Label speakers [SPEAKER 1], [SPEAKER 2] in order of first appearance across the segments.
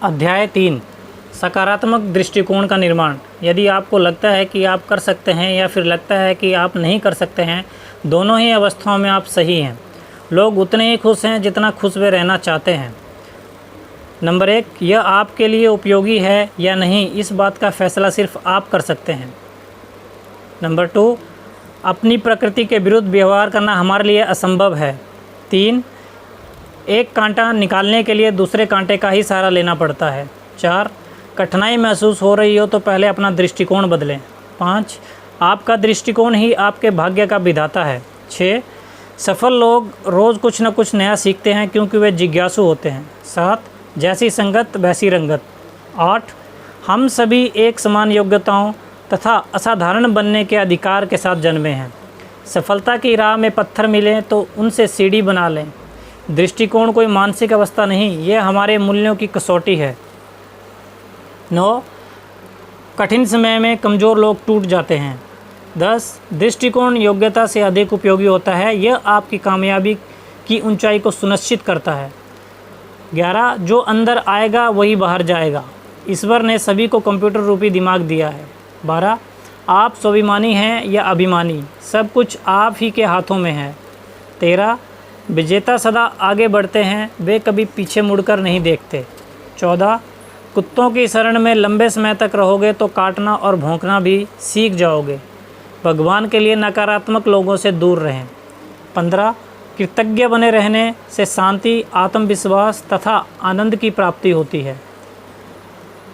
[SPEAKER 1] अध्याय 3 सकारात्मक दृष्टिकोण का निर्माण। यदि आपको लगता है कि आप कर सकते हैं या फिर लगता है कि आप नहीं कर सकते हैं, दोनों ही अवस्थाओं में आप सही हैं। लोग उतने ही खुश हैं जितना खुश वे रहना चाहते हैं। नंबर 1, यह आपके लिए उपयोगी है या नहीं, इस बात का फैसला सिर्फ आप कर सकते हैं। नंबर 2, अपनी प्रकृति के विरुद्ध व्यवहार करना हमारे लिए असंभव है। 3, एक कांटा निकालने के लिए दूसरे कांटे का ही सहारा लेना पड़ता है। 4, कठिनाई महसूस हो रही हो तो पहले अपना दृष्टिकोण बदलें। 5, आपका दृष्टिकोण ही आपके भाग्य का विधाता है। 6, सफल लोग रोज़ कुछ न कुछ नया सीखते हैं क्योंकि वे जिज्ञासु होते हैं। 7, जैसी संगत वैसी रंगत। 8, हम सभी एक समान योग्यताओं तथा असाधारण बनने के अधिकार के साथ जन्मे हैं। सफलता की राह में पत्थर मिलें तो उनसे सीढ़ी बना लें। दृष्टिकोण कोई मानसिक अवस्था नहीं, यह हमारे मूल्यों की कसौटी है। 9, कठिन समय में कमज़ोर लोग टूट जाते हैं। 10, दृष्टिकोण योग्यता से अधिक उपयोगी होता है, यह आपकी कामयाबी की ऊंचाई को सुनिश्चित करता है। 11, जो अंदर आएगा वही बाहर जाएगा। ईश्वर ने सभी को कंप्यूटर रूपी दिमाग दिया है। 12, आप स्वाभिमानी हैं या अभिमानी, सब कुछ आप ही के हाथों में है। 13, विजेता सदा आगे बढ़ते हैं, वे कभी पीछे मुड़कर नहीं देखते। 14, कुत्तों की शरण में लंबे समय तक रहोगे तो काटना और भौंकना भी सीख जाओगे। भगवान के लिए नकारात्मक लोगों से दूर रहें। 15, कृतज्ञ बने रहने से शांति, आत्मविश्वास तथा आनंद की प्राप्ति होती है।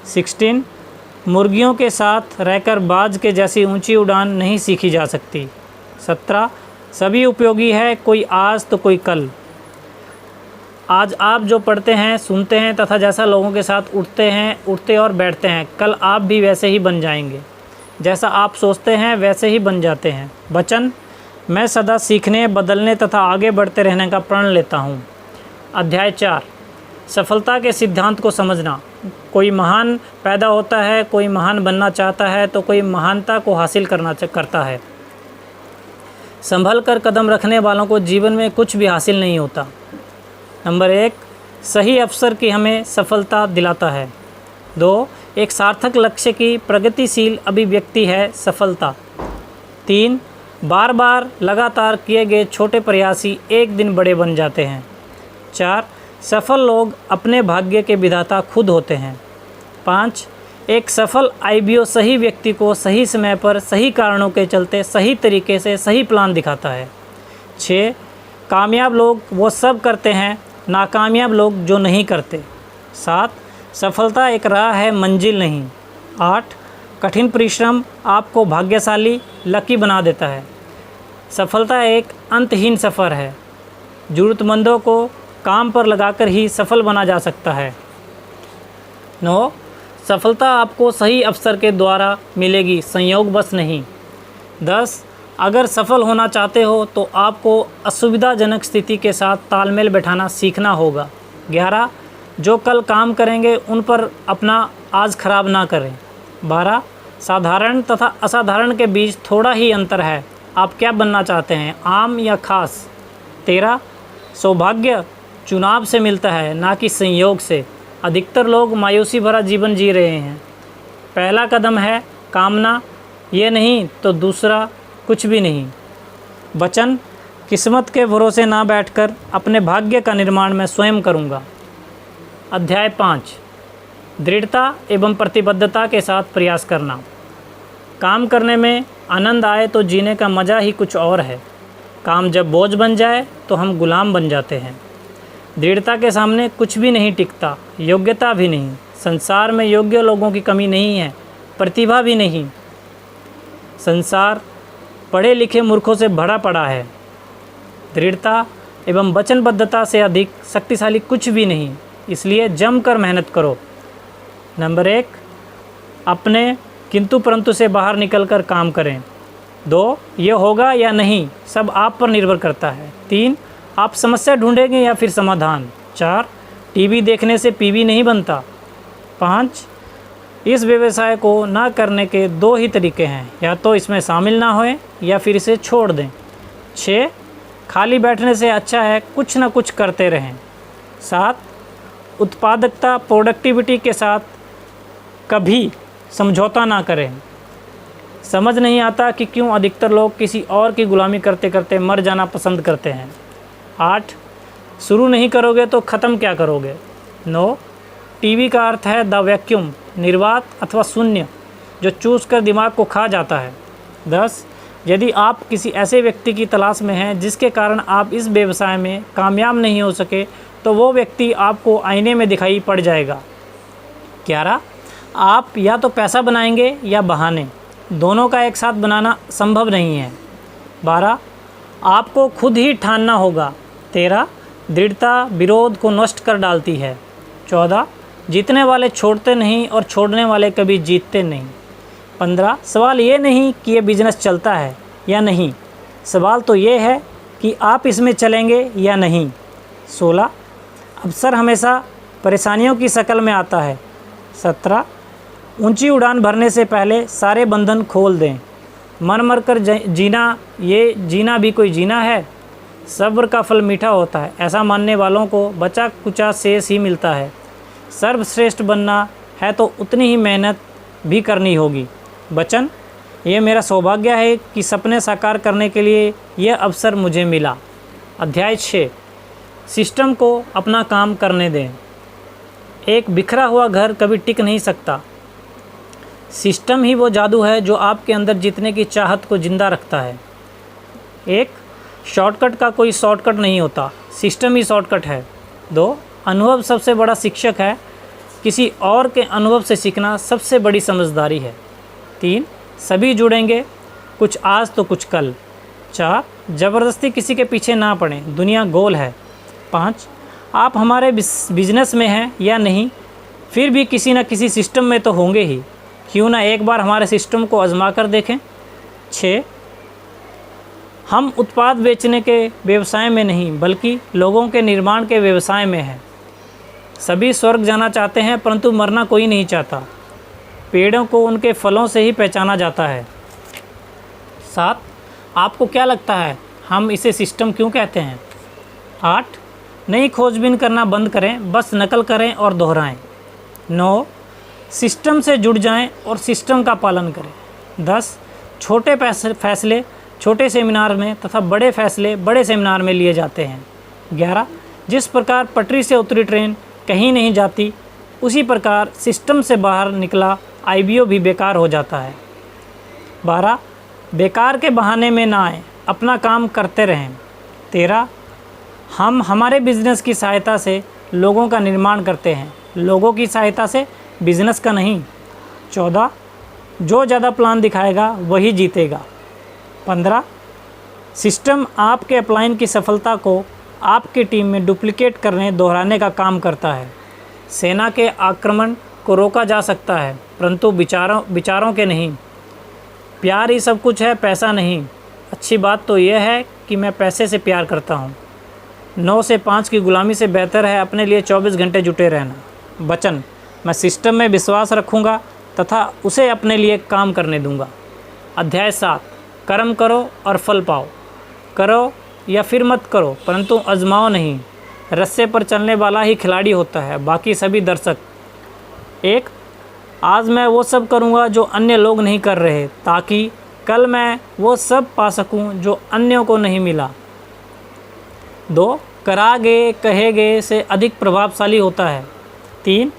[SPEAKER 1] 16, मुर्गियों के साथ रहकर बाज के जैसी ऊंची उड़ान नहीं सीखी जा सकती। 17, सभी उपयोगी है, कोई आज तो कोई कल। आज आप जो पढ़ते हैं, सुनते हैं तथा जैसा लोगों के साथ उठते और बैठते हैं, कल आप भी वैसे ही बन जाएंगे। जैसा आप सोचते हैं वैसे ही बन जाते हैं। वचन, मैं सदा सीखने, बदलने तथा आगे बढ़ते रहने का प्रण लेता हूँ। अध्याय 4 सफलता के सिद्धांत को समझना। कोई महान पैदा होता है, कोई महान बनना चाहता है तो कोई महानता को हासिल करता है। संभल कर कदम रखने वालों को जीवन में कुछ भी हासिल नहीं होता। नंबर 1, सही अवसर की हमें सफलता दिलाता है। 2, एक सार्थक लक्ष्य की प्रगतिशील अभिव्यक्ति है सफलता। 3, बार बार लगातार किए गए छोटे प्रयास ही एक दिन बड़े बन जाते हैं। 4, सफल लोग अपने भाग्य के विधाता खुद होते हैं। 5, एक सफल आईबीओ सही व्यक्ति को सही समय पर सही कारणों के चलते सही तरीके से सही प्लान दिखाता है। 6, कामयाब लोग वो सब करते हैं, नाकामयाब लोग जो नहीं करते। 7, सफलता एक राह है, मंजिल नहीं। 8, कठिन परिश्रम आपको भाग्यशाली, लकी बना देता है। सफलता एक अंतहीन सफ़र है, ज़रूरतमंदों को काम पर लगाकर ही सफल बना जा सकता है। 9, सफलता आपको सही अवसर के द्वारा मिलेगी, संयोगवश नहीं। 10, अगर सफल होना चाहते हो तो आपको असुविधाजनक स्थिति के साथ तालमेल बैठाना सीखना होगा। 11, जो कल काम करेंगे उन पर अपना आज खराब ना करें। 12, साधारण तथा असाधारण के बीच थोड़ा ही अंतर है, आप क्या बनना चाहते हैं, आम या खास। 13, सौभाग्य चुनाव से मिलता है, ना कि संयोग से। अधिकतर लोग मायूसी भरा जीवन जी रहे हैं। पहला कदम है कामना, ये नहीं तो दूसरा कुछ भी नहीं। वचन, किस्मत के भरोसे ना बैठकर अपने भाग्य का निर्माण मैं स्वयं करूँगा। अध्याय 5 दृढ़ता एवं प्रतिबद्धता के साथ प्रयास करना। काम करने में आनंद आए तो जीने का मज़ा ही कुछ और है। काम जब बोझ बन जाए तो हम गुलाम बन जाते हैं। दृढ़ता के सामने कुछ भी नहीं टिकता, योग्यता भी नहीं। संसार में योग्य लोगों की कमी नहीं है, प्रतिभा भी नहीं। संसार पढ़े लिखे मूर्खों से भरा पड़ा है। दृढ़ता एवं वचनबद्धता से अधिक शक्तिशाली कुछ भी नहीं, इसलिए जमकर मेहनत करो। नंबर 1, अपने किंतु परंतु से बाहर निकलकर काम करें। 2, ये होगा या नहीं सब आप पर निर्भर करता है। 3, आप समस्या ढूंढेंगे या फिर समाधान। 4, टीवी देखने से पीवी नहीं बनता। 5, इस व्यवसाय को ना करने के 2 ही तरीके हैं, या तो इसमें शामिल ना होएं या फिर इसे छोड़ दें। 6, खाली बैठने से अच्छा है कुछ ना कुछ करते रहें। 7, उत्पादकता प्रोडक्टिविटी के साथ कभी समझौता ना करें। समझ नहीं आता कि क्यों अधिकतर लोग किसी और की गुलामी करते करते मर जाना पसंद करते हैं। 8 शुरू नहीं करोगे तो ख़त्म क्या करोगे। 9 टीवी का अर्थ है द वैक्यूम, निर्वात अथवा शून्य जो चूस कर दिमाग को खा जाता है। 10 यदि आप किसी ऐसे व्यक्ति की तलाश में हैं जिसके कारण आप इस व्यवसाय में कामयाब नहीं हो सके तो वो व्यक्ति आपको आईने में दिखाई पड़ जाएगा। 11 आप या तो पैसा बनाएंगे या बहाने, दोनों का एक साथ बनाना संभव नहीं है। 12 आपको खुद ही ठानना होगा। 13 दृढ़ता विरोध को नष्ट कर डालती है। 14 जीतने वाले छोड़ते नहीं और छोड़ने वाले कभी जीतते नहीं। 15 सवाल ये नहीं कि ये बिजनेस चलता है या नहीं, सवाल तो ये है कि आप इसमें चलेंगे या नहीं। 16 अवसर हमेशा परेशानियों की शक्ल में आता है। 17 ऊंची उड़ान भरने से पहले सारे बंधन खोल दें। मर मर कर जीना, ये जीना भी कोई जीना है। सब्र का फल मीठा होता है, ऐसा मानने वालों को बचा कुचा शेष ही मिलता है। सर्वश्रेष्ठ बनना है तो उतनी ही मेहनत भी करनी होगी। वचन ये मेरा सौभाग्य है कि सपने साकार करने के लिए यह अवसर मुझे मिला। अध्याय 6 सिस्टम को अपना काम करने दें। एक बिखरा हुआ घर कभी टिक नहीं सकता। सिस्टम ही वो जादू है जो आपके अंदर जीतने की चाहत को जिंदा रखता है। एक शॉर्टकट का कोई शॉर्टकट नहीं होता, सिस्टम ही शॉर्टकट है। 2 अनुभव सबसे बड़ा शिक्षक है, किसी और के अनुभव से सीखना सबसे बड़ी समझदारी है। 3 सभी जुड़ेंगे, कुछ आज तो कुछ कल। 4 ज़बरदस्ती किसी के पीछे ना पड़ें, दुनिया गोल है। 5 आप हमारे बिजनेस में हैं या नहीं, फिर भी किसी न किसी सिस्टम में तो होंगे ही, क्यों ना एक बार हमारे सिस्टम को आजमा कर देखें। 6 हम उत्पाद बेचने के व्यवसाय में नहीं बल्कि लोगों के निर्माण के व्यवसाय में हैं। सभी स्वर्ग जाना चाहते हैं परंतु मरना कोई नहीं चाहता। पेड़ों को उनके फलों से ही पहचाना जाता है। 7 आपको क्या लगता है हम इसे सिस्टम क्यों कहते हैं। 8 नई खोजबीन करना बंद करें, बस नकल करें और दोहराएं। 9 सिस्टम से जुड़ जाएं और सिस्टम का पालन करें। 10 छोटे फैसले छोटे सेमिनार में तथा बड़े फैसले बड़े सेमिनार में लिए जाते हैं। 11 जिस प्रकार पटरी से उतरी ट्रेन कहीं नहीं जाती, उसी प्रकार सिस्टम से बाहर निकला IBO भी बेकार हो जाता है। 12 बेकार के बहाने में ना आए, अपना काम करते रहें। 13 हम हमारे बिजनेस की सहायता से लोगों का निर्माण करते हैं, लोगों की सहायता से बिजनेस का नहीं। 14 जो ज़्यादा प्लान दिखाएगा वही जीतेगा। 15 सिस्टम आपके अपलाइन की सफलता को आपकी टीम में डुप्लीकेट करने दोहराने का काम करता है। सेना के आक्रमण को रोका जा सकता है परंतु विचारों के नहीं। प्यार ही सब कुछ है, पैसा नहीं। अच्छी बात तो यह है कि मैं पैसे से प्यार करता हूँ। 9 से 5 की गुलामी से बेहतर है अपने लिए 24 घंटे जुटे रहना। वचन मैं सिस्टम में विश्वास रखूँगा तथा उसे अपने लिए काम करने दूँगा। अध्याय 7 कर्म करो और फल पाओ। करो या फिर मत करो परंतु आजमाओ नहीं। रस्से पर चलने वाला ही खिलाड़ी होता है, बाकी सभी दर्शक। 1 आज मैं वो सब करूँगा जो अन्य लोग नहीं कर रहे ताकि कल मैं वो सब पा सकूँ जो अन्यों को नहीं मिला। 2 करागे कहेगे से अधिक प्रभावशाली होता है। 3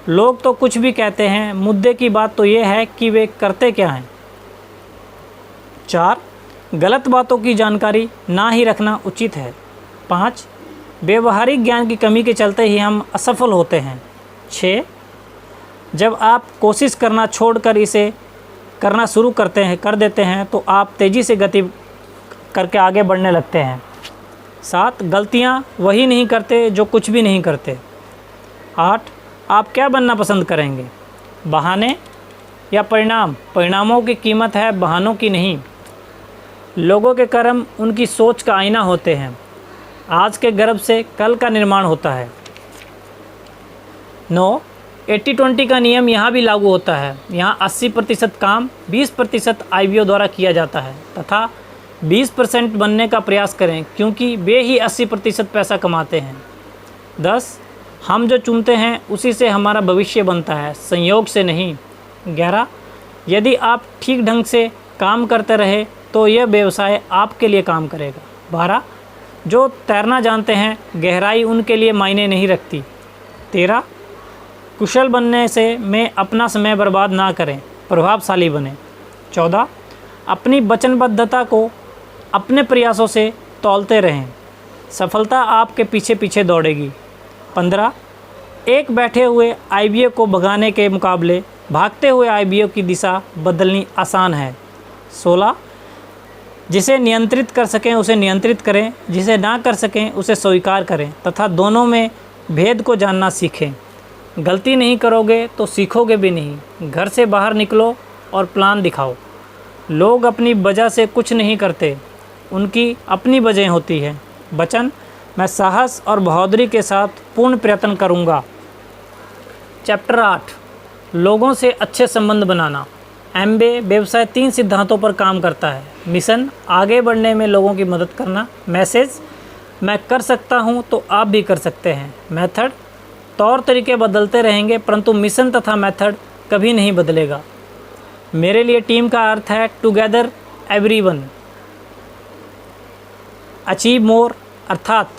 [SPEAKER 1] लोग तो कुछ भी कहते हैं, मुद्दे की बात तो ये है कि वे करते क्या हैं। 4 गलत बातों की जानकारी ना ही रखना उचित है। 5 व्यवहारिक ज्ञान की कमी के चलते ही हम असफल होते हैं। 6 जब आप कोशिश करना छोड़कर इसे करना शुरू कर देते हैं तो आप तेज़ी से गति करके आगे बढ़ने लगते हैं। 7 गलतियाँ वही नहीं करते जो कुछ भी नहीं करते। 8 आप क्या बनना पसंद करेंगे, बहाने या परिणाम। परिणामों की कीमत है, बहानों की नहीं। लोगों के कर्म उनकी सोच का आईना होते हैं। आज के गर्व से कल का निर्माण होता है। 9 80-20 का नियम यहाँ भी लागू होता है। यहाँ 80% काम 20% IBO द्वारा किया जाता है तथा 20% बनने का प्रयास करें क्योंकि वे ही 80% पैसा कमाते हैं। 10 हम जो चुनते हैं उसी से हमारा भविष्य बनता है, संयोग से नहीं। 11, यदि आप ठीक ढंग से काम करते रहे तो यह व्यवसाय आपके लिए काम करेगा। 12, जो तैरना जानते हैं गहराई उनके लिए मायने नहीं रखती। 13, कुशल बनने से में अपना समय बर्बाद ना करें, प्रभावशाली बने। 14, अपनी वचनबद्धता को अपने प्रयासों से तौलते रहें, सफलता आपके पीछे पीछे दौड़ेगी। 15, एक बैठे हुए आईबीओ को भगाने के मुकाबले भागते हुए आईबीओ की दिशा बदलनी आसान है। 16, जिसे नियंत्रित कर सकें उसे नियंत्रित करें, जिसे ना कर सकें उसे स्वीकार करें तथा दोनों में भेद को जानना सीखें। गलती नहीं करोगे तो सीखोगे भी नहीं। घर से बाहर निकलो और प्लान दिखाओ। लोग अपनी वजह से कुछ नहीं करते, उनकी अपनी वजह होती है। वचन, मैं साहस और बहादुरी के साथ पूर्ण प्रयत्न करूंगा। चैप्टर 8, लोगों से अच्छे संबंध बनाना। एमबीए व्यवसाय 3 सिद्धांतों पर काम करता है। मिशन, आगे बढ़ने में लोगों की मदद करना। मैसेज, मैं कर सकता हूं तो आप भी कर सकते हैं। मेथड, तौर तरीके बदलते रहेंगे परंतु मिशन तथा मेथड कभी नहीं बदलेगा। मेरे लिए टीम का अर्थ है टुगेदर एवरीवन अचीव मोर, अर्थात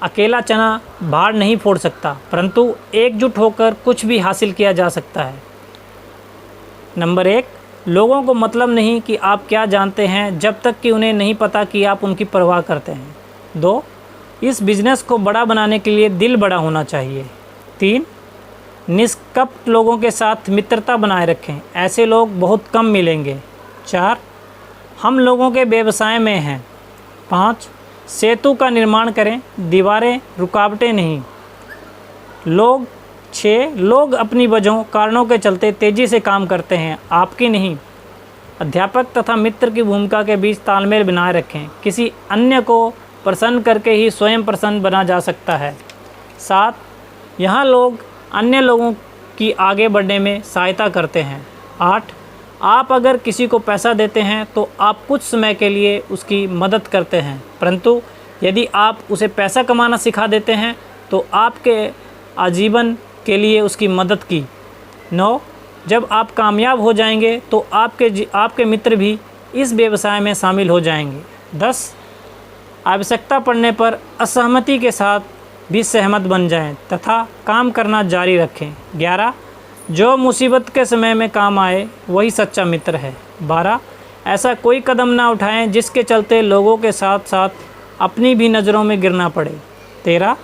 [SPEAKER 1] अकेला चना भाड़ नहीं फोड़ सकता परंतु एकजुट होकर कुछ भी हासिल किया जा सकता है। नंबर 1, लोगों को मतलब नहीं कि आप क्या जानते हैं जब तक कि उन्हें नहीं पता कि आप उनकी परवाह करते हैं। 2, इस बिज़नेस को बड़ा बनाने के लिए दिल बड़ा होना चाहिए। 3, निष्कपट लोगों के साथ मित्रता बनाए रखें, ऐसे लोग बहुत कम मिलेंगे। 4, हम लोगों के व्यवसाय में हैं। 5, सेतु का निर्माण करें, दीवारें रुकावटें नहीं। 6, लोग अपनी वजहों कारणों के चलते तेज़ी से काम करते हैं, आपकी नहीं। अध्यापक तथा मित्र की भूमिका के बीच तालमेल बनाए रखें, किसी अन्य को प्रसन्न करके ही स्वयं प्रसन्न बना जा सकता है। 7, यहाँ लोग अन्य लोगों की आगे बढ़ने में सहायता करते हैं। 8, आप अगर किसी को पैसा देते हैं तो आप कुछ समय के लिए उसकी मदद करते हैं परंतु यदि आप उसे पैसा कमाना सिखा देते हैं तो आपके आजीवन के लिए उसकी मदद की। 9, जब आप कामयाब हो जाएंगे तो आपके मित्र भी इस व्यवसाय में शामिल हो जाएंगे। 10, आवश्यकता पड़ने पर असहमति के साथ भी सहमत बन जाएं तथा काम करना जारी रखें। 11, जो मुसीबत के समय में काम आए वही सच्चा मित्र है। 12, ऐसा कोई कदम ना उठाएं जिसके चलते लोगों के साथ साथ अपनी भी नज़रों में गिरना पड़े। 13,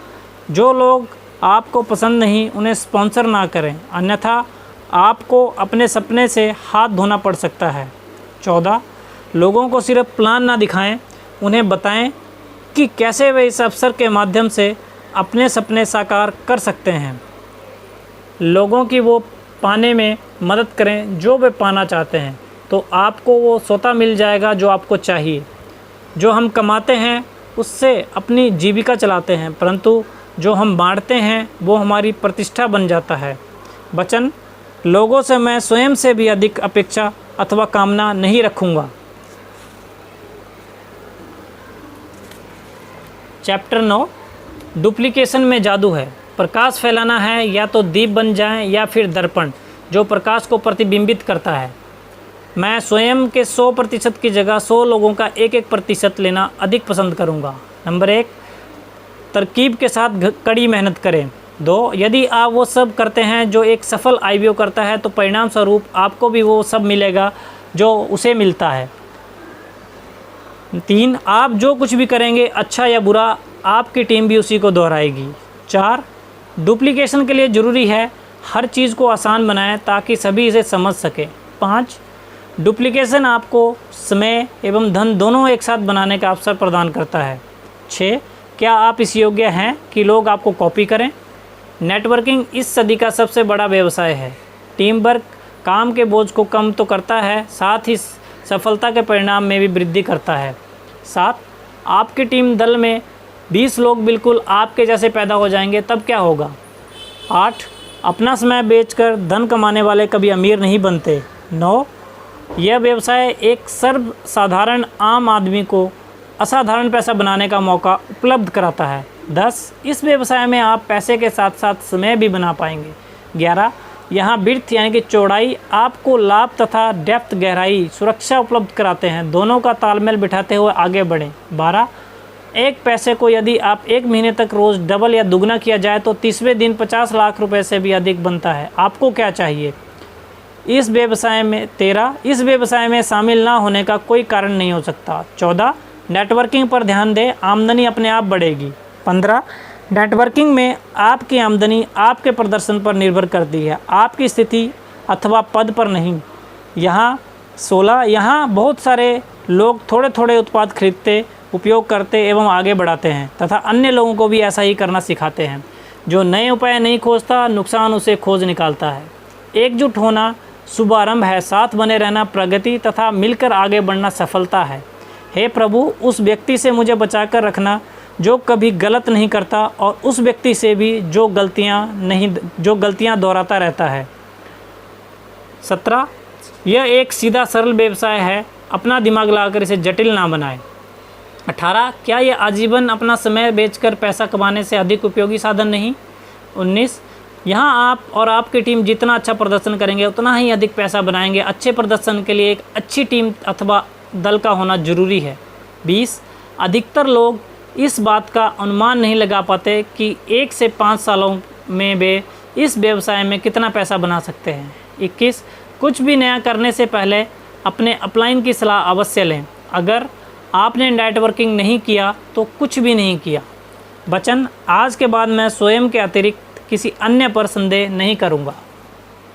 [SPEAKER 1] जो लोग आपको पसंद नहीं उन्हें स्पॉन्सर ना करें, अन्यथा आपको अपने सपने से हाथ धोना पड़ सकता है। 14, लोगों को सिर्फ प्लान ना दिखाएं, उन्हें बताएं कि कैसे वे इस अवसर के माध्यम से अपने सपने साकार कर सकते हैं। लोगों की वो पाने में मदद करें जो वे पाना चाहते हैं तो आपको वो स्वतः मिल जाएगा जो आपको चाहिए। जो हम कमाते हैं उससे अपनी जीविका चलाते हैं परंतु जो हम बांटते हैं वो हमारी प्रतिष्ठा बन जाता है। वचन, लोगों से मैं स्वयं से भी अधिक अपेक्षा अथवा कामना नहीं रखूँगा। चैप्टर 9, डुप्लीकेशन में जादू है। प्रकाश फैलाना है, या तो दीप बन जाएं या फिर दर्पण जो प्रकाश को प्रतिबिंबित करता है। मैं स्वयं के 100% की जगह 100 लोगों का 1% लेना अधिक पसंद करूंगा। नंबर 1, तरकीब के साथ कड़ी मेहनत करें। 2, यदि आप वो सब करते हैं जो एक सफल आईबीओ करता है तो परिणाम स्वरूप आपको भी वो सब मिलेगा जो उसे मिलता है। 3, आप जो कुछ भी करेंगे अच्छा या बुरा आपकी टीम भी उसी को दोहराएगी। 4, डुप्लीकेशन के लिए ज़रूरी है हर चीज़ को आसान बनाएं ताकि सभी इसे समझ सकें। 5, डुप्लीकेशन आपको समय एवं धन दोनों एक साथ बनाने का अवसर प्रदान करता है। 6, क्या आप इस योग्य हैं कि लोग आपको कॉपी करें? नेटवर्किंग इस सदी का सबसे बड़ा व्यवसाय है। टीम वर्क काम के बोझ को कम तो करता है, साथ ही सफलता के परिणाम में भी वृद्धि करता है। 7, आपकी टीम दल में 20 लोग बिल्कुल आपके जैसे पैदा हो जाएंगे तब क्या होगा? 8, अपना समय बेचकर धन कमाने वाले कभी अमीर नहीं बनते। 9, यह व्यवसाय एक सर्वसाधारण आम आदमी को असाधारण पैसा बनाने का मौका उपलब्ध कराता है। 10. इस व्यवसाय में आप पैसे के साथ साथ समय भी बना पाएंगे। 11. यहाँ विड्थ यानी कि चौड़ाई आपको लाभ तथा डेप्थ गहराई सुरक्षा उपलब्ध कराते हैं। दोनों का तालमेल बिठाते हुए आगे बढ़ें। 12. एक पैसे को यदि आप 1 महीने तक रोज़ डबल या दुगना किया जाए तो 30वें दिन 50 लाख रुपए से भी अधिक बनता है। आपको क्या चाहिए? इस व्यवसाय में 13. इस व्यवसाय में शामिल ना होने का कोई कारण नहीं हो सकता। 14. नेटवर्किंग पर ध्यान दें, आमदनी अपने आप बढ़ेगी। 15. नेटवर्किंग में आपकी आमदनी आपके प्रदर्शन पर निर्भर करती है, आपकी स्थिति अथवा पद पर नहीं। यहाँ 16. यहाँ बहुत सारे लोग थोड़े थोड़े उत्पाद खरीदते, उपयोग करते एवं आगे बढ़ाते हैं तथा अन्य लोगों को भी ऐसा ही करना सिखाते हैं। जो नए उपाय नहीं खोजता, नुकसान उसे खोज निकालता है। एकजुट होना शुभारंभ है, साथ बने रहना प्रगति तथा मिलकर आगे बढ़ना सफलता है। हे प्रभु, उस व्यक्ति से मुझे बचाकर रखना जो कभी गलत नहीं करता और उस व्यक्ति से भी जो गलतियां दोहराता रहता है। 17. यह एक सीधा सरल व्यवसाय है, अपना दिमाग लगाकर इसे जटिल ना बनाएं। 18. क्या यह आजीवन अपना समय बेचकर पैसा कमाने से अधिक उपयोगी साधन नहीं? 19. यहाँ आप और आपकी टीम जितना अच्छा प्रदर्शन करेंगे उतना ही अधिक पैसा बनाएंगे। अच्छे प्रदर्शन के लिए एक अच्छी टीम अथवा दल का होना जरूरी है। 20. अधिकतर लोग इस बात का अनुमान नहीं लगा पाते कि 1 से 5 सालों में वे इस व्यवसाय में कितना पैसा बना सकते हैं। 21. कुछ भी नया करने से पहले अपने अपलाइन की सलाह अवश्य लें। अगर आपने नेटवर्किंग नहीं किया तो कुछ भी नहीं किया। वचन: आज के बाद मैं स्वयं के अतिरिक्त किसी अन्य पर संदेह नहीं करूँगा।